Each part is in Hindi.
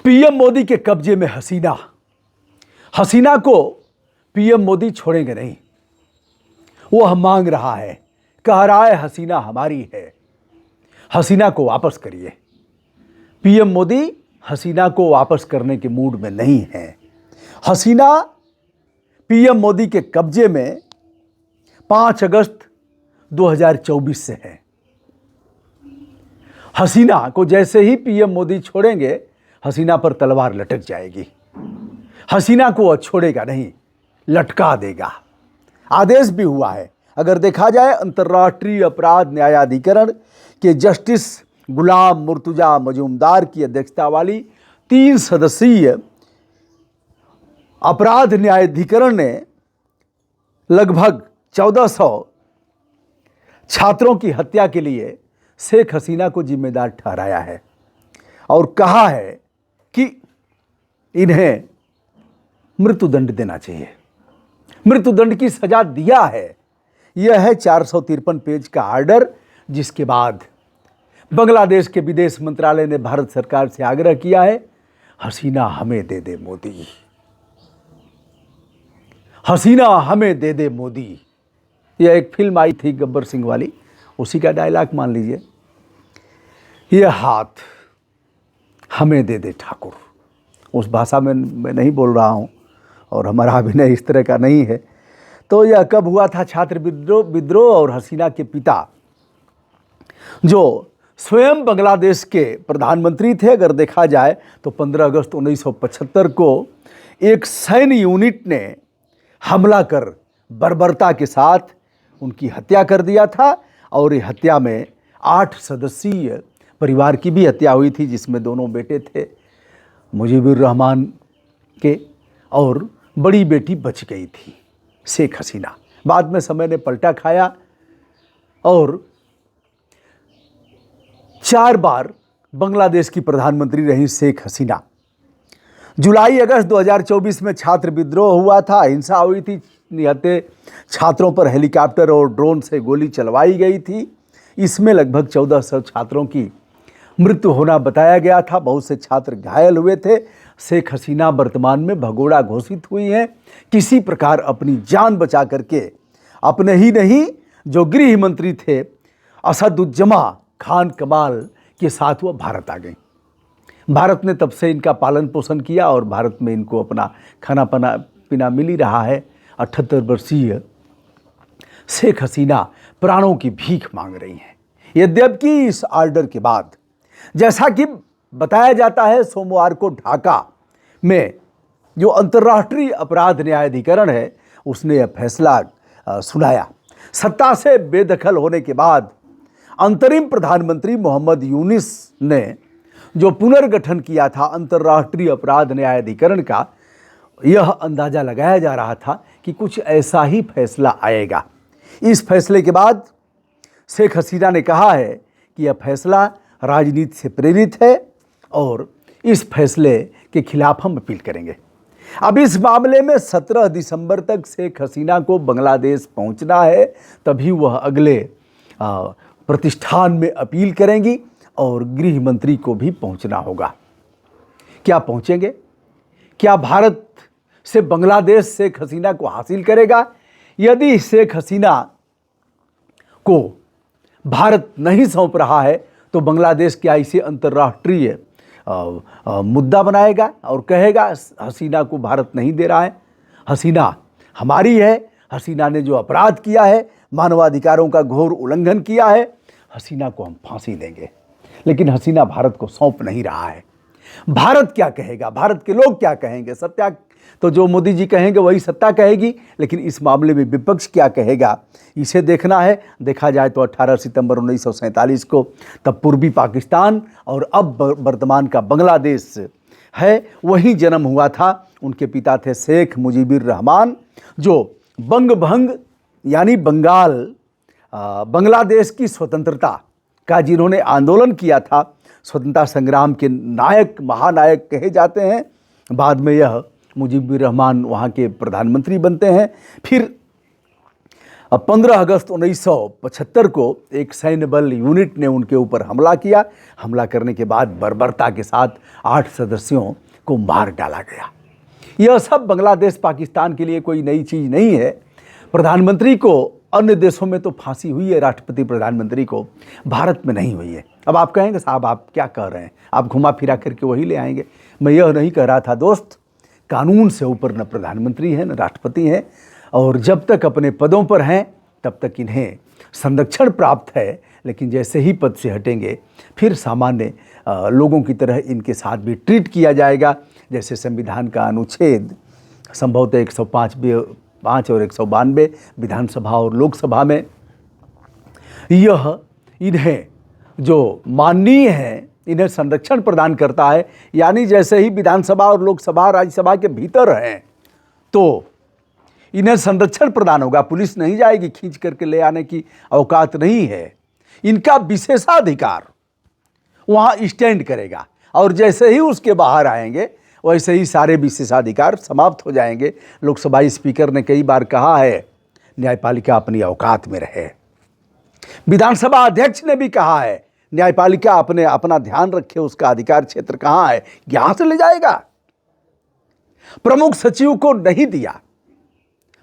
पीएम मोदी के कब्जे में हसीना। हसीना को पीएम मोदी छोड़ेंगे नहीं। वो मांग रहा है, कह रहा है हसीना हमारी है, हसीना को वापस करिए। पीएम मोदी हसीना को वापस करने के मूड में नहीं है। हसीना पीएम मोदी के कब्जे में 5 अगस्त 2024 से है। हसीना को जैसे ही पीएम मोदी छोड़ेंगे, हसीना पर तलवार लटक जाएगी। हसीना को वह छोड़ेगा नहीं, लटका देगा। आदेश भी हुआ है। अगर देखा जाए, अंतर्राष्ट्रीय अपराध न्यायाधिकरण के जस्टिस गुलाम मुर्तुजा मजूमदार की अध्यक्षता वाली 3 सदस्यीय अपराध न्यायाधिकरण ने लगभग 1400 छात्रों की हत्या के लिए शेख हसीना को जिम्मेदार ठहराया है और कहा है कि इन्हें मृत्युदंड देना चाहिए। मृत्युदंड की सजा दिया है। यह है 453 पेज का आर्डर, जिसके बाद बांग्लादेश के विदेश मंत्रालय ने भारत सरकार से आग्रह किया है, हसीना हमें दे दे मोदी, हसीना हमें दे दे मोदी। यह एक फिल्म आई थी गब्बर सिंह वाली, उसी का डायलॉग मान लीजिए। यह हाथ हमें दे दे ठाकुर। उस भाषा में मैं नहीं बोल रहा हूँ और हमारा अभिनय इस तरह का नहीं है। तो यह कब हुआ था? छात्र विद्रोह और हसीना के पिता, जो स्वयं बांग्लादेश के प्रधानमंत्री थे, अगर देखा जाए तो 15 अगस्त 1975 को एक सैन्य यूनिट ने हमला कर बर्बरता के साथ उनकी हत्या कर दिया था। और ये हत्या में 8 सदस्यीय परिवार की भी हत्या हुई थी, जिसमें दोनों बेटे थे मुजीबुर रहमान के, और बड़ी बेटी बच गई थी शेख हसीना। बाद में समय ने पलटा खाया और 4 बार बांग्लादेश की प्रधानमंत्री रही शेख हसीना। जुलाई अगस्त 2024 में छात्र विद्रोह हुआ था, हिंसा हुई थी, निहत्थे छात्रों पर हेलीकॉप्टर और ड्रोन से गोली चलवाई गई थी। इसमें लगभग 1400 छात्रों की मृत्यु होना बताया गया था। बहुत से छात्र घायल हुए थे। शेख हसीना वर्तमान में भगोड़ा घोषित हुई हैं। किसी प्रकार अपनी जान बचा करके अपने ही नहीं, जो गृह मंत्री थे असदुज्जमा खान कमाल के साथ वह भारत आ गई। भारत ने तब से इनका पालन पोषण किया और भारत में इनको अपना खाना पीना मिल ही रहा है। 78 वर्षीय शेख हसीना प्राणों की भीख मांग रही हैं। यद्यपि इस ऑर्डर के बाद, जैसा कि बताया जाता है, सोमवार को ढाका में जो अंतर्राष्ट्रीय अपराध न्यायाधिकरण है, उसने यह फैसला सुनाया। सत्ता से बेदखल होने के बाद अंतरिम प्रधानमंत्री मोहम्मद यूनिस ने जो पुनर्गठन किया था अंतर्राष्ट्रीय अपराध न्यायाधिकरण का, यह अंदाजा लगाया जा रहा था कि कुछ ऐसा ही फैसला आएगा। इस फैसले के बाद शेख हसीना ने कहा है कि यह फैसला राजनीति से प्रेरित है और इस फैसले के खिलाफ हम अपील करेंगे। अब इस मामले में 17 दिसंबर तक शेख हसीना को बांग्लादेश पहुंचना है, तभी वह अगले प्रतिष्ठान में अपील करेंगी और गृह मंत्री को भी पहुंचना होगा। क्या पहुंचेंगे? क्या भारत से बांग्लादेश शेख हसीना को हासिल करेगा? यदि शेख हसीना को भारत नहीं सौंप रहा है तो बांग्लादेश क्या इसे अंतर्राष्ट्रीय मुद्दा बनाएगा और कहेगा हसीना को भारत नहीं दे रहा है, हसीना हमारी है, हसीना ने जो अपराध किया है, मानवाधिकारों का घोर उल्लंघन किया है, हसीना को हम फांसी देंगे। लेकिन हसीना भारत को सौंप नहीं रहा है। भारत क्या कहेगा? भारत के लोग क्या कहेंगे? सत्ता तो जो मोदी जी कहेंगे वही सत्ता कहेगी, लेकिन इस मामले में विपक्ष क्या कहेगा, इसे देखना है। देखा जाए तो 18 सितंबर 1947 को तब पूर्वी पाकिस्तान और अब वर्तमान का बांग्लादेश है, वही जन्म हुआ था। उनके पिता थे शेख मुजीबुर रहमान, जो बंगभंग यानी बांग्लादेश की स्वतंत्रता का जिन्होंने आंदोलन किया था, स्वतंत्रता संग्राम के नायक, महानायक कहे जाते हैं। बाद में यह मुजीबुर रहमान वहाँ के प्रधानमंत्री बनते हैं। फिर अब 15 अगस्त 1975 को एक सैन्य बल यूनिट ने उनके ऊपर हमला किया। हमला करने के बाद बर्बरता के साथ 8 सदस्यों को मार डाला गया। यह सब बांग्लादेश पाकिस्तान के लिए कोई नई चीज़ नहीं है। प्रधानमंत्री को अन्य देशों में तो फांसी हुई है, राष्ट्रपति प्रधानमंत्री को, भारत में नहीं हुई है। अब आप कहेंगे साहब आप क्या कह रहे हैं, आप घुमा फिरा करके वही ले आएंगे। मैं यह नहीं कह रहा था दोस्त, कानून से ऊपर न प्रधानमंत्री है न राष्ट्रपति है, और जब तक अपने पदों पर हैं तब तक इन्हें संरक्षण प्राप्त है। लेकिन जैसे ही पद से हटेंगे फिर सामान्य लोगों की तरह इनके साथ भी ट्रीट किया जाएगा। जैसे संविधान का अनुच्छेद संभवतः 105 और 192 विधानसभा और लोकसभा में यह इन्हें जो माननीय है इन्हें संरक्षण प्रदान करता है। यानी जैसे ही विधानसभा और लोकसभा राज्यसभा के भीतर हैं तो इन्हें संरक्षण प्रदान होगा। पुलिस नहीं जाएगी, खींच करके ले आने की औकात नहीं है। इनका विशेषाधिकार वहाँ स्टैंड करेगा, और जैसे ही उसके बाहर आएंगे वैसे ही सारे विशेषाधिकार समाप्त हो जाएंगे। लोकसभा स्पीकर ने कई बार कहा है न्यायपालिका अपनी औकात में रहे। विधानसभा अध्यक्ष ने भी कहा है न्यायपालिका अपना ध्यान रखे, उसका अधिकार क्षेत्र कहाँ है, यहां से ले जाएगा। प्रमुख सचिव को नहीं दिया,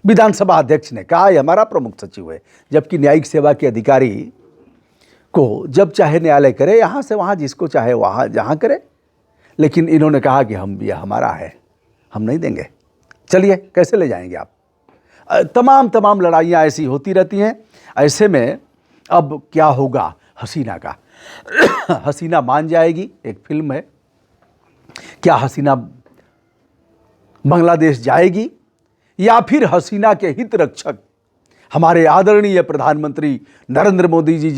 विधानसभा अध्यक्ष ने कहा यह हमारा प्रमुख सचिव है, जबकि न्यायिक सेवा के अधिकारी को जब चाहे न्यायालय करे, यहां से वहां जिसको चाहे वहां जहां करे। लेकिन इन्होंने कहा कि यह हमारा है, हम नहीं देंगे। चलिए कैसे ले जाएंगे आप। तमाम लड़ाइयाँ ऐसी होती रहती हैं। ऐसे में अब क्या होगा हसीना का हसीना मान जाएगी, एक फिल्म है, क्या हसीना बांग्लादेश जाएगी या फिर हसीना के हित रक्षक हमारे आदरणीय प्रधानमंत्री नरेंद्र मोदी जी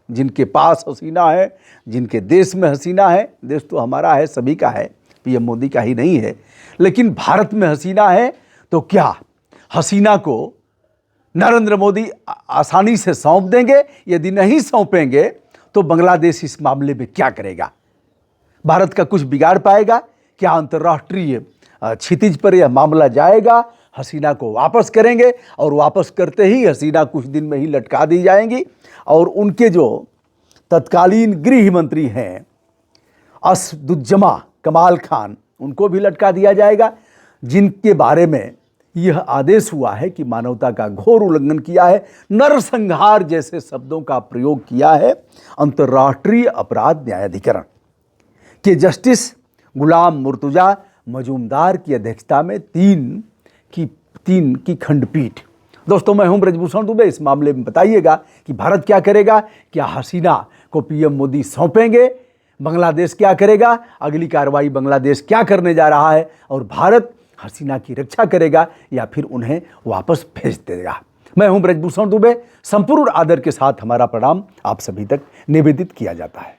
जिनके पास हसीना है, जिनके देश में हसीना है, देश तो हमारा है, सभी का है, पीएम मोदी का ही नहीं है, लेकिन भारत में हसीना है, तो क्या हसीना को नरेंद्र मोदी आसानी से सौंप देंगे? यदि नहीं सौंपेंगे तो बांग्लादेश इस मामले में क्या करेगा? भारत का कुछ बिगाड़ पाएगा क्या? अंतर्राष्ट्रीय क्षितिज पर यह मामला जाएगा, हसीना को वापस करेंगे, और वापस करते ही हसीना कुछ दिन में ही लटका दी जाएंगी। और उनके जो तत्कालीन गृह मंत्री हैं असदुज्जमा कमाल खान, उनको भी लटका दिया जाएगा, जिनके बारे में यह आदेश हुआ है कि मानवता का घोर उल्लंघन किया है, नरसंहार जैसे शब्दों का प्रयोग किया है। अंतर्राष्ट्रीय अपराध न्यायाधिकरण के जस्टिस गुलाम मुर्तुजा मजूमदार की अध्यक्षता में तीन की खंडपीठ। दोस्तों मैं हूं ब्रजभूषण दुबे। इस मामले में बताइएगा कि भारत क्या करेगा? क्या हसीना को पीएम मोदी सौंपेंगे? बांग्लादेश क्या करेगा? अगली कार्रवाई बांग्लादेश क्या करने जा रहा है? और भारत हसीना की रक्षा करेगा या फिर उन्हें वापस भेज देगा? मैं हूं ब्रजभूषण दुबे। संपूर्ण आदर के साथ हमारा प्रणाम आप सभी तक निवेदित किया जाता है।